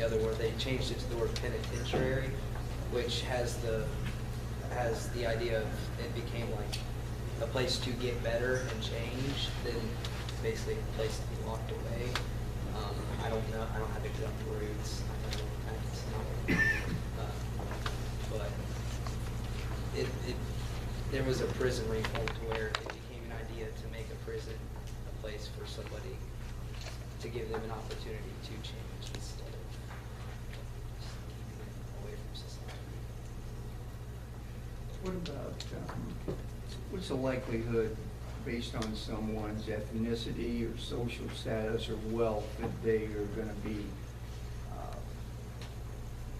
the other word. They changed it to the word penitentiary, which has the idea of it became like a place to get better and change than basically a place to be locked away. I don't know. I don't have exact words. But there was a prison reform to where it became an idea to make a prison a place for somebody to give them an opportunity to change instead of just keeping them away from society. What about, what's the likelihood, based on someone's ethnicity or social status or wealth, that they are going to be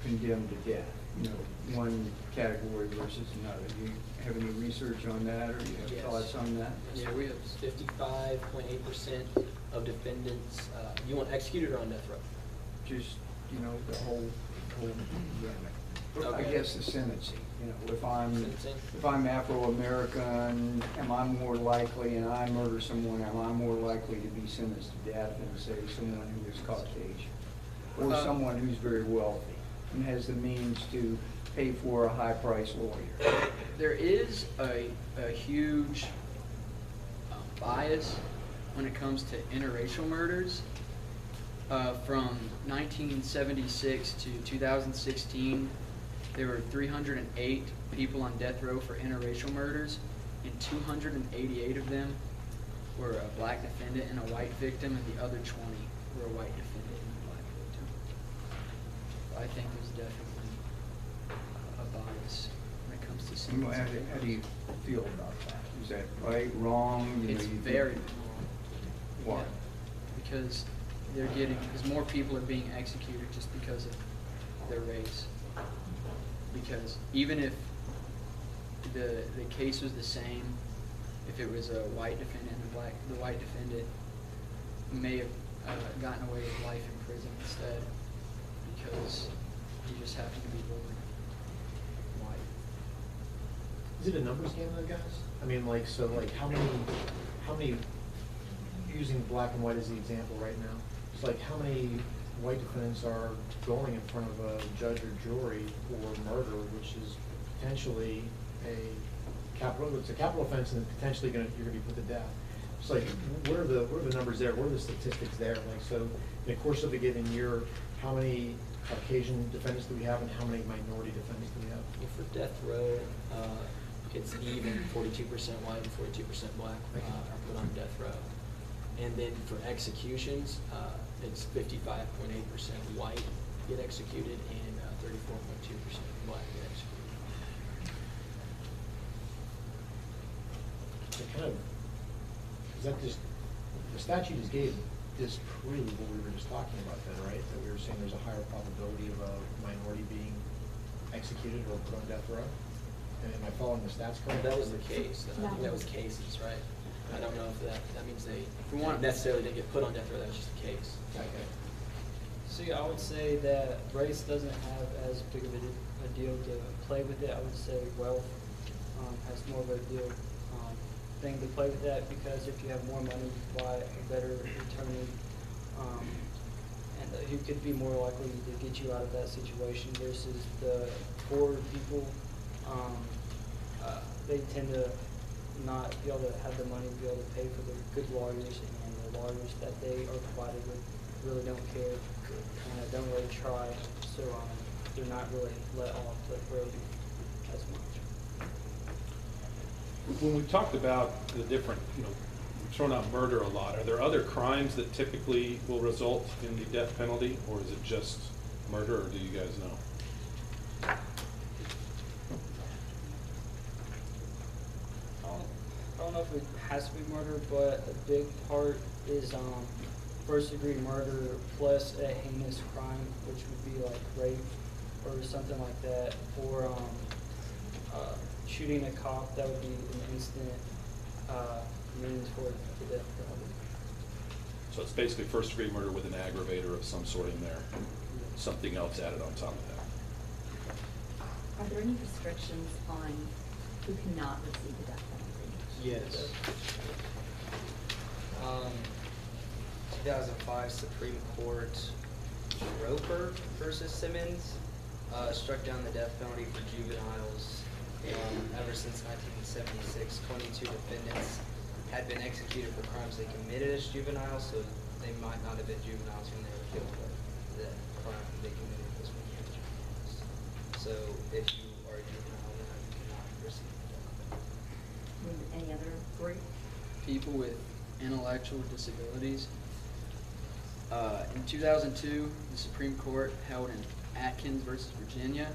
condemned to death? You know, one category versus another. Do you have any research on that, or do you have Yes. thoughts on that? Yeah, we have 55.8% of defendants, you want executed or on death row? Just, you know, the whole gamut. I Okay. guess the sentencing. You know, Sentencing? if I'm Afro-American, am I more likely, and I murder someone, am I more likely to be sentenced to death than, say, someone who is Caucasian? Or someone who's very wealthy and has the means to pay for a high-priced lawyer? There is a huge bias when it comes to interracial murders. From 1976 to 2016, there were 308 people on death row for interracial murders, and 288 of them were a black defendant and a white victim, and the other 20 were a white defendant and a black victim. I think there's definitely a bias when it comes to sentencing. How do you feel about that? Is that right, wrong? You know, It's you think- very wrong. Why? Yeah, because more people are being executed just because of their race. Because even if the case was the same, if it was a white defendant and the white defendant may have gotten away with life in prison instead, because he just happened to be born white. Is it a numbers game though, guys? I mean, like, so like how many, using black and white as the example right now, it's like how many white defendants are going in front of a judge or jury for murder, which is potentially it's a capital offense and potentially you're gonna be put to death. It's like, what are the numbers there? What are the statistics there? Like, so in the course of a given year, how many Caucasian defendants do we have and how many minority defendants do we have? Well, for death row, it's even 42% white and 42% black are put on death row. And then for executions, it's 55.8% white get executed and 34.2% black get executed. It kind of, is that just, the statute just gave disprove what we were just talking about then, right? That we were saying there's a higher probability of a minority being executed or put on death row? And am I following the stats correctly? That was the case. I think that was cases, right? I don't know if that means they necessarily didn't get put on death row. That was just the case. Okay. See, I would say that race doesn't have as big of a deal to play with it. I would say wealth has more of a deal thing to play with that, because if you have more money, you buy a better attorney, and who could be more likely to get you out of that situation versus the poor people. They tend to not be able to have the money to be able to pay for the good lawyers, and the lawyers that they are provided with really don't care, and don't really try, so they're not really let off the road as much. When we talked about the different, thrown out murder a lot, are there other crimes that typically will result in the death penalty, or is it just murder, or do you guys know? I don't know if it has to be murder, but a big part is first-degree murder plus a heinous crime, which would be like rape or something like that, or shooting a cop. That would be an instant means for the death penalty. So it's basically first-degree murder with an aggravator of some sort in there, something else added on top of that. Are there any restrictions on who cannot receive the death penalty? Yes. 2005 Supreme Court Roper versus Simmons, struck down the death penalty for juveniles. Ever since 1976, 22 defendants had been executed for crimes they committed as juveniles, so they might not have been juveniles when they were killed, but the crime they committed was when they were juveniles. So if you are a juvenile now, you cannot receive the death penalty. Any other group? People with intellectual disabilities. In 2002, the Supreme Court held in Atkins versus Virginia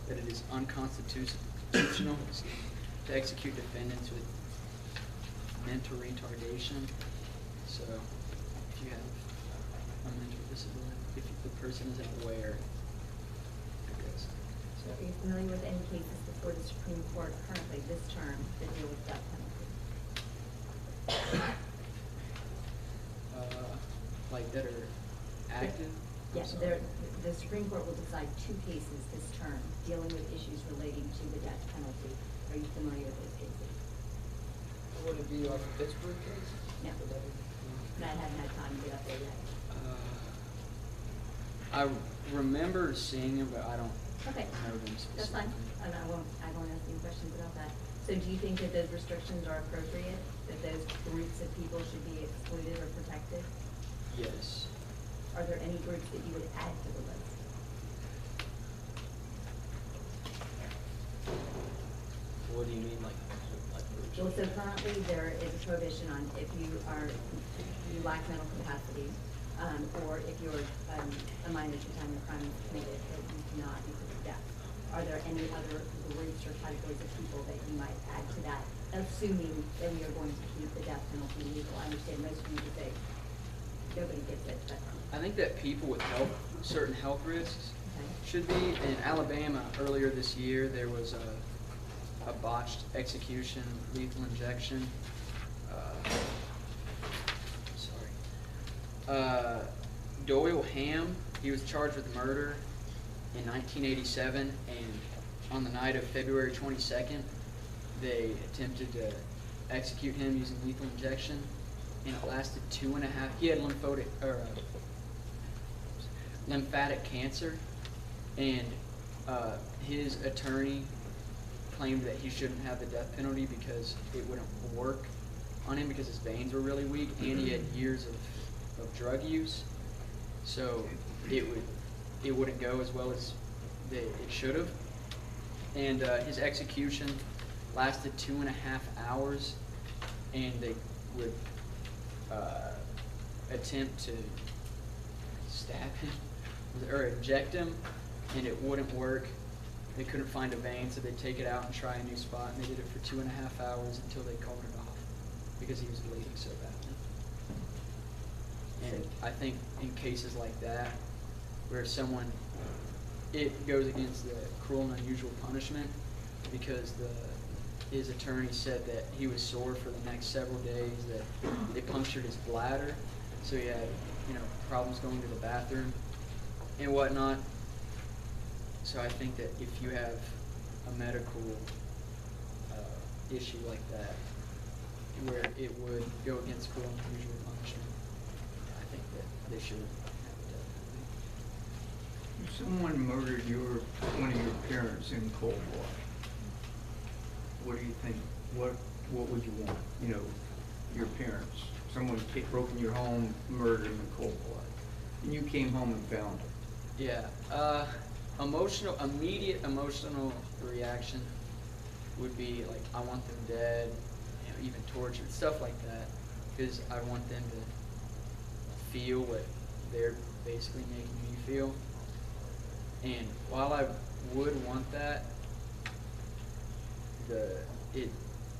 that it is unconstitutional to execute defendants with mental retardation. So, if you have a mental disability, if the person isn't aware, I guess. So are you familiar with any cases before the Supreme Court currently this term that deal with death penalty? Like that are active? Yes, the Supreme Court will decide 2 cases this term dealing with issues relating to the death penalty. Are you familiar with those cases? Would it be like a Pittsburgh case? No. Would that be- And I haven't had time to get up there yet. I remember seeing them, but I don't Okay, know them specifically. that's fine. And I won't ask any questions about that. So do you think that those restrictions are appropriate? That those groups of people should be excluded or protected? Yes. Are there any groups that you would add to the list? What do you mean, like groups? Well, so currently there is a prohibition on if you lack mental capacity, or if you're a minor at the time the crime is committed, that you cannot be put to death. Are there any other groups or categories of people that you might add to that, assuming that we are going to keep the death penalty legal? I understand most of you would say nobody gets it, but, I think that people with certain health risks okay. should be. In Alabama, earlier this year, there was a botched execution, lethal injection. Doyle Ham, he was charged with murder in 1987, and on the night of February 22nd, they attempted to execute him using lethal injection, and it lasted 2.5. He had lymphatic cancer, and his attorney claimed that he shouldn't have the death penalty because it wouldn't work on him because his veins were really weak, and he had years of drug use, so it wouldn't go as well as it should have. And his execution lasted 2.5 hours, and they would attempt to stab him or inject him, and it wouldn't work. They couldn't find a vein, so they'd take it out and try a new spot, and they did it for 2.5 hours until they called it off because he was bleeding so badly. And I think in cases like that, where it goes against the cruel and unusual punishment, because his attorney said that he was sore for the next several days, that they punctured his bladder, so he had, problems going to the bathroom and whatnot. So I think that if you have a medical issue like that, where it would go against cruel and unusual punishment, I think that they should have a death penalty. If someone murdered one of your parents in cold blood, what do you think? What would you want? Your parents. Someone broke in your home, murdered them in cold blood, and you came home and found them. Yeah. Immediate emotional reaction would be like, I want them dead, even tortured, stuff like that, because I want them to feel what they're basically making me feel. And while I would want that,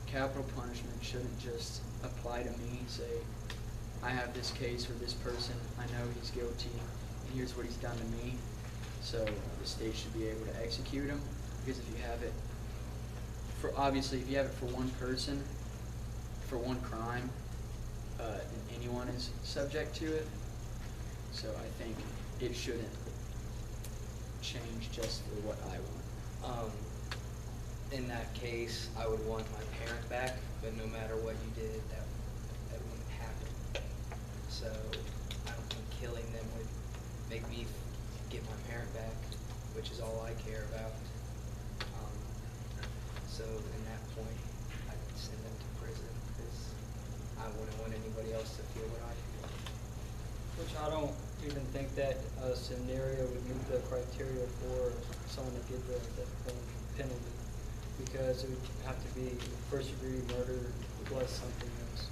capital punishment shouldn't just apply to me. Say, I have this case for this person, I know he's guilty, and here's what he's done to me. So the state should be able to execute him, because if you have it for one person, for one crime, then anyone is subject to it. So I think it shouldn't change just for what I want. In that case, I would want my parent back, but no matter what you did, that wouldn't happen. So I don't think killing them would make me get my parent back, which is all I care about. So in that point, I'd send them to prison because I wouldn't want anybody else to feel what I feel. Which I don't even think that scenario would meet the criteria for someone to get the death penalty, because it would have to be first degree murder plus something else.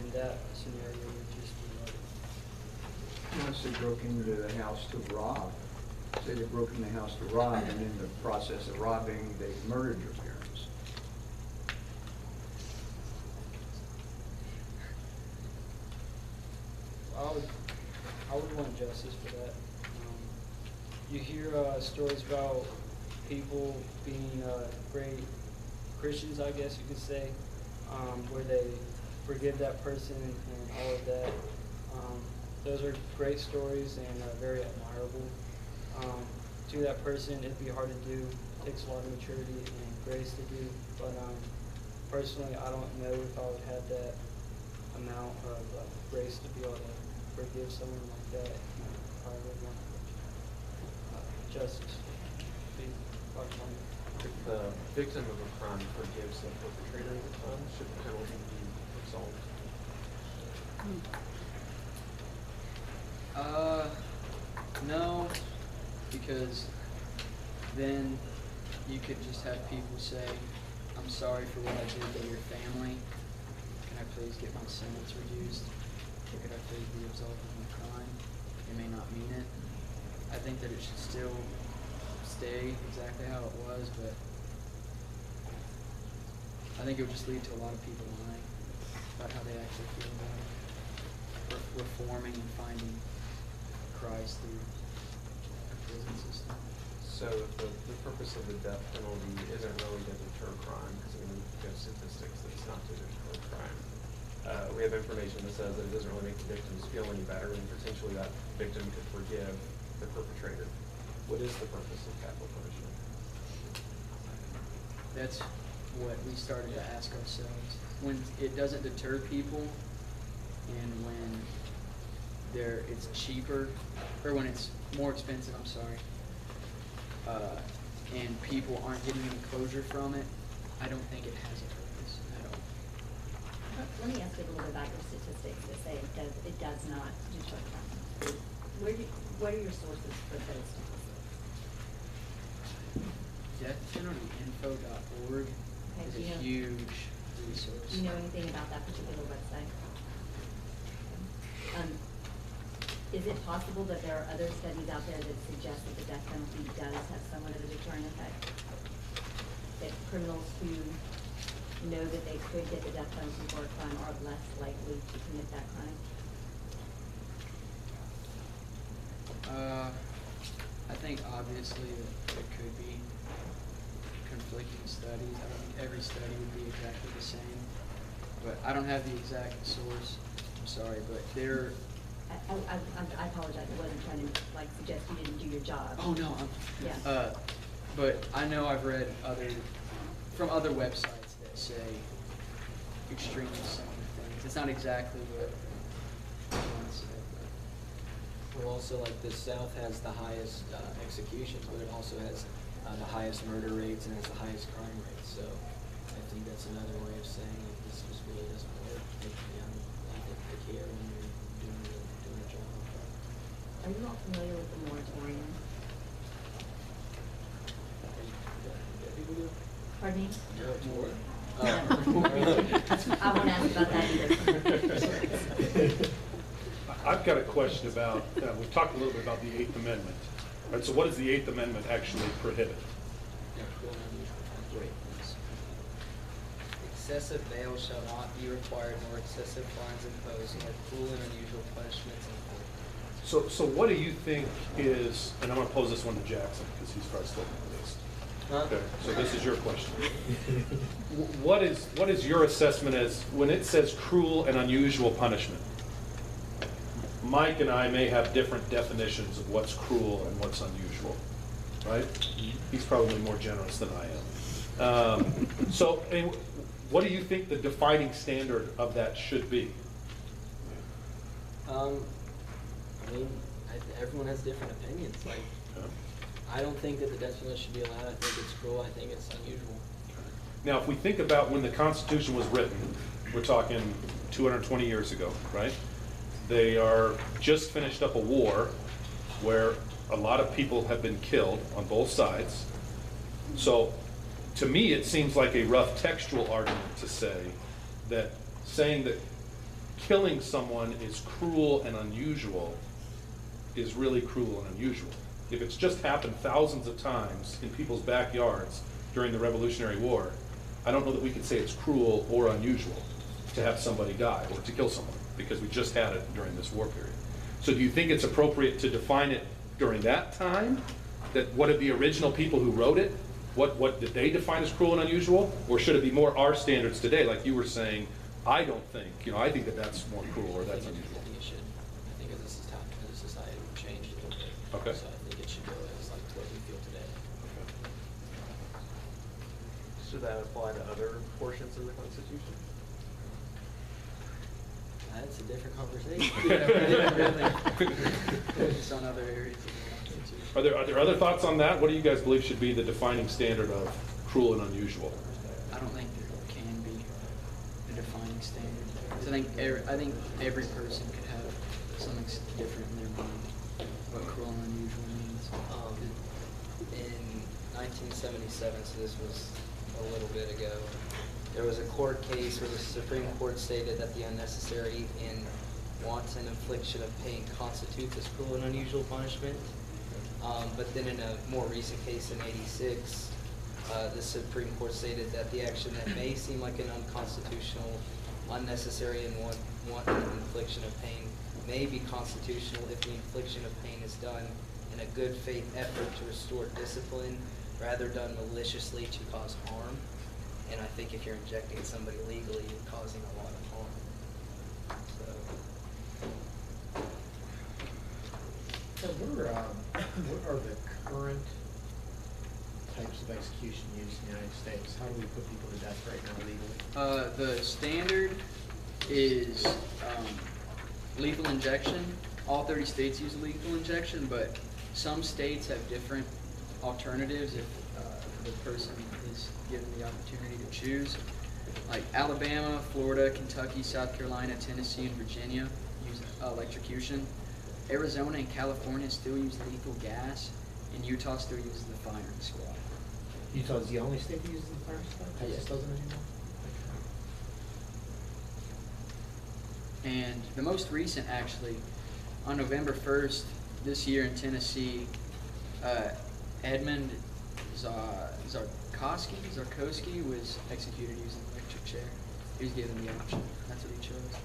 And that scenario would just be murder. Unless they broke into the house to rob. Say they broke in the house to rob, and in the process of robbing, they murdered your parents. I would want justice for that. You hear stories about people being great Christians, I guess you could say, where they forgive that person and all of that. Those are great stories and very admirable. To that person, it'd be hard to do. It takes a lot of maturity and grace to do. But personally, I don't know if I would have that amount of grace to be able to forgive someone like that. I would want justice. Be bottom line. If the victim of a crime forgives the perpetrator of the crime, should the penalty be absolved? No, because then you could just have people say, I'm sorry for what I did to your family. Can I please get my sentence reduced? Or could I please be absolved of my crime? They may not mean it. I think that it should still stay exactly how it was, but I think it would just lead to a lot of people lying about how they actually feel about it. Reforming and finding Christ through a prison system. So if the purpose of the death penalty isn't really to deter crime, because we have statistics that it's not to deter crime. We have information that says that it doesn't really make the victims feel any better, and potentially that victim could forgive the perpetrator. What is the purpose of capital punishment? That's what we started to ask ourselves. When it doesn't deter people, and when it's cheaper, or when it's more expensive, I'm sorry, and people aren't getting any closure from it, I don't think it has a purpose at all. Let me ask you a little bit about your statistics that say it does not deter crime. What are your sources for those statistics? DeathPenaltyInfo.org is Okay, a huge resource. Do you know anything about that particular website? Is it possible that there are other studies out there that suggest that the death penalty does have somewhat of a deterrent effect? That criminals who know that they could get the death penalty for a crime are less likely to commit that crime? I think obviously it could be conflicting studies. I don't think every study would be exactly the same, but I don't have the exact source. I'm sorry, but there. I apologize. I wasn't trying to suggest you didn't do your job. Oh no. Yeah. But I know I've read from other websites that say extremely similar things. It's not exactly what one said. Well, also, like the South has the highest executions, but it also has the highest murder rates and has the highest crime rates. So I think that's another way of saying that this just really doesn't work. The care when you're doing a job. Are you all familiar with the moratorium? Pardon me? I won't ask about that either. I've got a question about, we've talked a little bit about the Eighth Amendment. Right, so what does the Eighth Amendment actually prohibit? Excessive bail shall not be required, nor excessive fines imposed, nor cruel and unusual punishments inflicted. So what do you think is, and I'm going to pose this one to Jackson, because he's probably still on the list. Okay, so this is your question. What is your assessment as, when it says cruel and unusual punishment? Mike and I may have different definitions of what's cruel and what's unusual, right? He's probably more generous than I am. So what do you think the defining standard of that should be? I mean, everyone has different opinions. Like, Okay. I don't think that the death penalty should be allowed. I think it's cruel. I think it's unusual. Now, if we think about when the Constitution was written, we're talking 220 years ago, right? They are just finished up a war where a lot of people have been killed on both sides. So, to me, it seems like a rough textual argument to say that saying that killing someone is cruel and unusual is really cruel and unusual. If it's just happened thousands of times in people's backyards during the Revolutionary War, I don't know that we could say it's cruel or unusual to have somebody die or to kill someone, because we just had it during this war period. So do you think it's appropriate to define it during that time? That what did the original people who wrote it, what did they define as cruel and unusual? Or should it be more our standards today, like you were saying, I don't think, I think that that's more cruel or that's I unusual? think it should. I think as a society, we've changed a little bit. Okay. So I think it should go as like what we feel today. Should that apply to other portions of the Constitution? That's a different conversation. Focus on other areas of the Constitution. Are there other thoughts on that? What do you guys believe should be the defining standard of cruel and unusual? I don't think there can be a defining standard. 'Cause I think every person could have something different in their mind what cruel and unusual means. In 1977, so this was a little bit ago, there was a court case where the Supreme Court stated that the unnecessary and wanton infliction of pain constitutes as cruel and unusual punishment. But then in a more recent case in '86, the Supreme Court stated that the action that may seem like an unconstitutional, unnecessary, and wanton infliction of pain may be constitutional if the infliction of pain is done in a good faith effort to restore discipline, rather done maliciously to cause harm. And I think if you're injecting somebody legally, you're causing a lot of harm. So, So what are the current types of execution used in the United States? How do we put people to death right now legally? The standard is lethal injection. All 30 states use lethal injection, but some states have different alternatives if the person is given the opportunity to choose. Like Alabama, Florida, Kentucky, South Carolina, Tennessee, and Virginia use electrocution. Arizona and California still use lethal gas, and Utah still uses the firing squad. Utah's the only state that uses the fire squad? Texas Yes. doesn't anymore? And the most recent, actually, on November 1st this year in Tennessee, Edmund Zarkowski was executed using an electric chair. He was given the option. That's what he chose.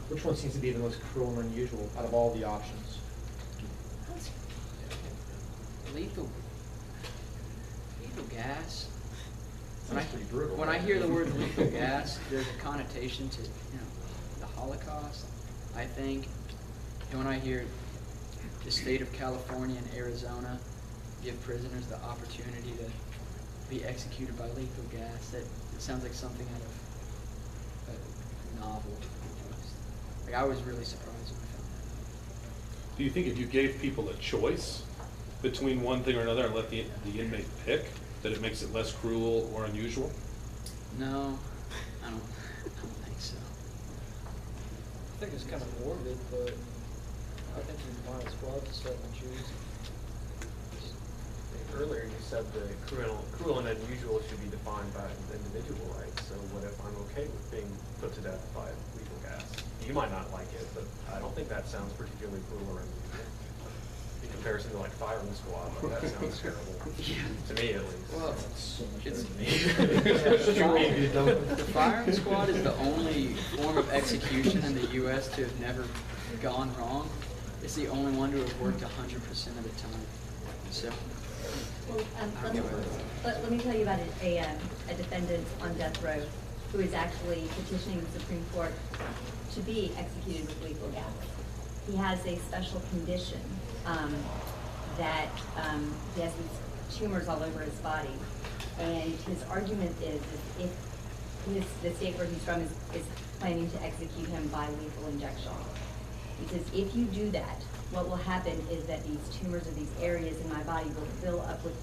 Which one seems to be the most cruel and unusual out of all the options? Lethal gas. Sounds pretty brutal. When I hear the word lethal gas, there's a connotation to the Holocaust, I think. And when I hear the state of California and Arizona give prisoners the opportunity to be executed by lethal gas, it sounds like something out of a novel. Like, I was really surprised when I found that. Do you think if you gave people a choice between one thing or another and let the inmate pick, that it makes it less cruel or unusual? No, I don't think so. I think it's kind of morbid, but I think you might as well just let them choose. Earlier you said the cruel and unusual should be defined by individual rights. So what if I'm okay with being put to death by lethal gas? You might not like it, but I don't think that sounds particularly cruel or unusual. In comparison to like firing squad, like that sounds terrible. To me at least. Well, So much it's better than me. the firing squad is the only form of execution in the U.S. to have never gone wrong. It's the only one to have worked 100% of the time. So, Well, let me tell you about a defendant on death row who is actually petitioning the Supreme Court to be executed with lethal gas. He has a special condition that he has these tumors all over his body, and his argument is if the state where he's from is planning to execute him by lethal injection, He says, if you do that, what will happen is that these tumors or these areas in my body will fill up with